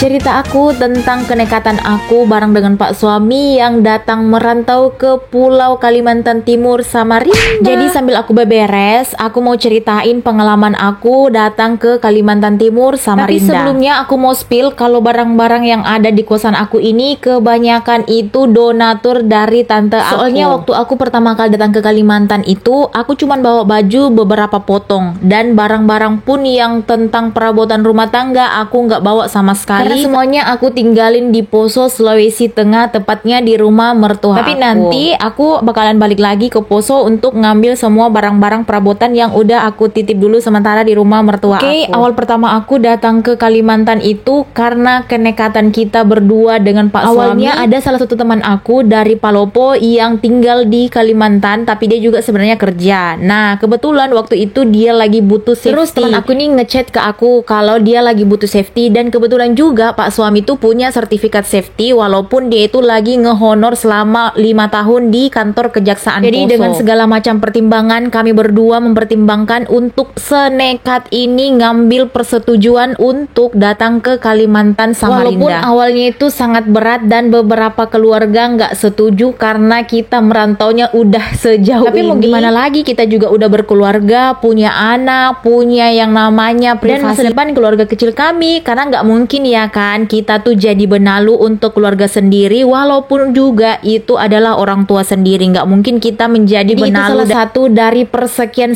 Cerita aku tentang kenekatan aku bareng dengan Pak suami yang datang merantau ke Pulau Kalimantan Timur, Samarinda. Jadi sambil aku beberes, aku mau ceritain pengalaman aku datang ke Kalimantan Timur, Samarinda. Tapi sebelumnya aku mau spill kalau barang-barang yang ada di kosan aku ini kebanyakan itu donatur dari tante aku. Soalnya waktu aku pertama kali datang ke Kalimantan itu, aku cuman bawa baju beberapa potong, dan barang-barang pun yang tentang perabotan rumah tangga aku nggak bawa sama sekali. Karena semuanya aku tinggalin di Poso, Sulawesi Tengah, tepatnya di rumah mertua aku. Tapi nanti aku bakalan balik lagi ke Poso untuk ngambil semua barang-barang perabotan yang udah aku titip dulu sementara di rumah mertua aku. Awal pertama aku datang ke Kalimantan itu karena kenekatan kita berdua dengan Pak suami. Awalnya ada salah satu teman aku dari Palopo yang tinggal di Kalimantan, tapi dia juga sebenarnya kerja. Nah, kebetulan waktu itu dia lagi butuh safety. Terus teman aku nih ngechat ke aku kalau dia lagi butuh safety, dan kebetulan juga Pak suami itu punya sertifikat safety walaupun dia itu lagi ngehonor selama 5 tahun di kantor kejaksaan Poso. Jadi dengan segala macam pertimbangan, kami berdua mempertimbangkan untuk senekat ini ngambil persetujuan untuk datang ke Kalimantan Samarinda. Walaupun awalnya itu sangat berat dan beberapa keluarga nggak setuju karena kita merantaunya udah sejauh ini. Tapi mau gimana lagi, kita juga udah berkeluarga, punya anak, punya yang namanya privasi dan masa depan keluarga kecil kami. Karena nggak mungkin ya kan kita tuh jadi benalu untuk keluarga sendiri, walaupun juga itu adalah orang tua sendiri. Nggak mungkin kita menjadi benalu. Itu salah satu dari persekian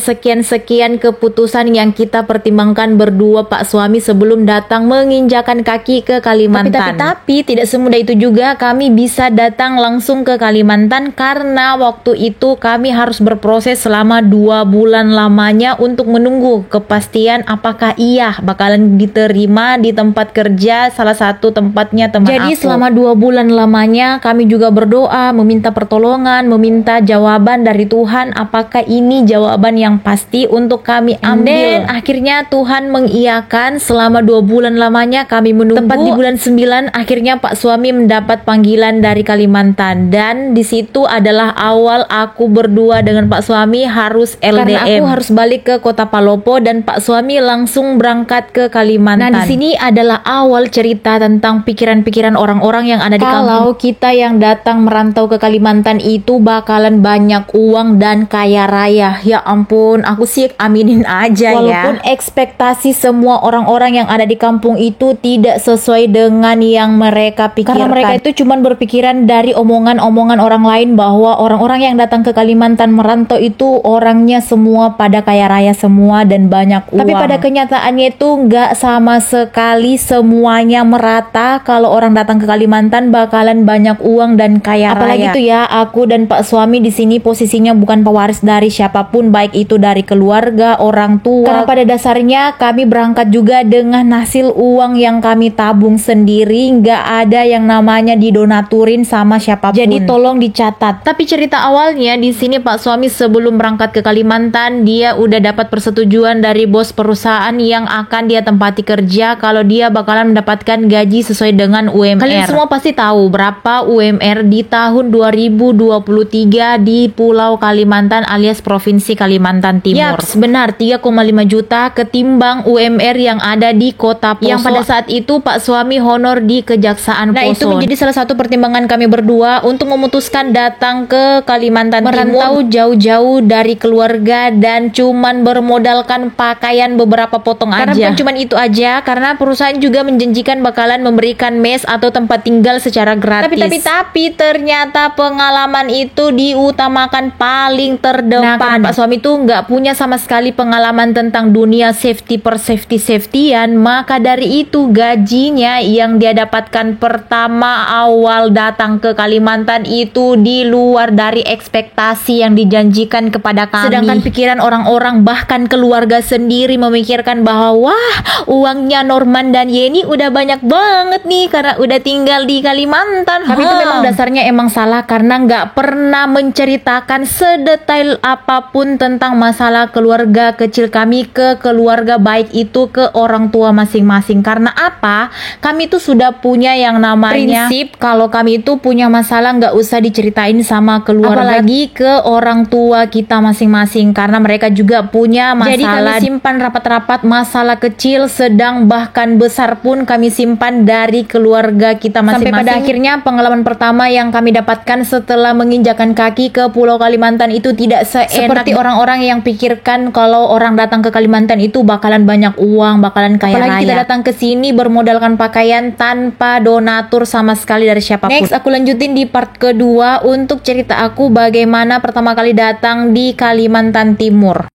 keputusan yang kita pertimbangkan berdua Pak suami sebelum datang menginjakan kaki ke Kalimantan. Tapi tidak semudah itu juga kami bisa datang langsung ke Kalimantan, karena waktu itu kami harus berproses selama 2 bulan lamanya untuk menunggu kepastian apakah iya bakalan diterima di tempat kerja salah satu tempatnya teman aku. Jadi selama 2 bulan lamanya kami juga berdoa, meminta pertolongan, meminta jawaban dari Tuhan apakah ini jawaban yang pasti untuk kami ambil. Dan akhirnya Tuhan mengiyakan. Selama 2 bulan lamanya kami menunggu. Tepat di bulan 9 akhirnya Pak suami mendapat panggilan dari Kalimantan, dan di situ adalah awal aku berdua dengan Pak suami harus LDM. Karena aku harus balik ke kota Palopo dan Pak suami langsung berangkat ke Kalimantan. Nah, di sini adalah awal cerita tentang pikiran-pikiran orang-orang yang ada di kampung. Kalau kita yang datang merantau ke Kalimantan itu bakalan banyak uang dan kaya raya. Ya ampun, aku sih aminin aja. Walaupun ekspektasi semua orang-orang yang ada di kampung itu tidak sesuai dengan yang mereka pikirkan. Karena mereka itu cuma berpikiran dari omongan-omongan orang lain bahwa orang-orang yang datang ke Kalimantan merantau itu orangnya semua pada kaya raya semua dan banyak uang. Tapi pada kenyataannya itu nggak sama sekali semuanya merata. Kalau orang datang ke Kalimantan bakalan banyak uang dan kaya raya. Apalagi itu ya, aku dan Pak suami di sini posisinya bukan pewaris dari siapapun, baik itu dari keluarga, orang tua. Karena pada dasarnya kami berangkat juga dengan hasil uang yang kami tabung sendiri, nggak ada yang namanya didonaturin sama siapapun. Jadi tolong dicatat. Tapi cerita awalnya di sini Pak suami sebelum berangkat ke Kalimantan, dia udah dapat persetujuan dari bos perusahaan yang akan dia tempati kerja kalau dia bakalan mendapatkan gaji sesuai dengan UMR. Kalian semua pasti tahu berapa UMR di tahun 2023 di Pulau Kalimantan alias Provinsi Kalimantan Timur. Yaps, benar, 3,5 juta ketimbang UMR yang ada di kota Poso. Yang pada saat itu Pak suami honor di Kejaksaan Poso. Nah, itu menjadi salah satu pertimbangan kami berdua untuk memutuskan datang ke Kalimantan Timur. Merantau jauh-jauh dari keluarga dan cuman bermodalkan pakaian beberapa potong aja. Karena bukan cuman itu aja, karena perusahaan juga menjanjikan bakalan memberikan mes atau tempat tinggal secara gratis. Tapi ternyata pengalaman itu diutamakan paling terdepan. Nah, karena Pak suami tuh nggak punya sama sekali pengalaman tentang dunia safety-safetyan, maka dari itu gajinya yang dia dapatkan pertama awal datang ke Kalimantan itu di luar dari ekspektasi yang dijanjikan kepada kami. Sedangkan pikiran orang-orang bahkan keluarga sendiri memikirkan bahwa wah, uangnya Norman dan Yeni udah banyak banget nih karena udah tinggal di Kalimantan. Tapi itu memang dasarnya emang salah karena nggak pernah menceritakan sedetail apapun tentang masalah keluarga kecil kami ke keluarga, baik itu ke orang tua masing-masing. Karena apa? Kami tuh sudah punya yang namanya prinsip kalau kami itu punya masalah nggak usah diceritain sama keluarga, apalagi ke orang tua kita masing-masing, karena mereka juga punya masalah. Jadi kami simpan rapat-rapat masalah kecil, sedang bahkan besar pun kami kami simpan dari keluarga kita masing-masing. Sampai pada akhirnya pengalaman pertama yang kami dapatkan setelah menginjakan kaki ke Pulau Kalimantan itu tidak seenak seperti orang-orang yang pikirkan kalau orang datang ke Kalimantan itu bakalan banyak uang, bakalan kaya raya. Apalagi kita datang ke sini bermodalkan pakaian tanpa donatur sama sekali dari siapapun. Next, aku lanjutin di part kedua untuk cerita aku bagaimana pertama kali datang di Kalimantan Timur.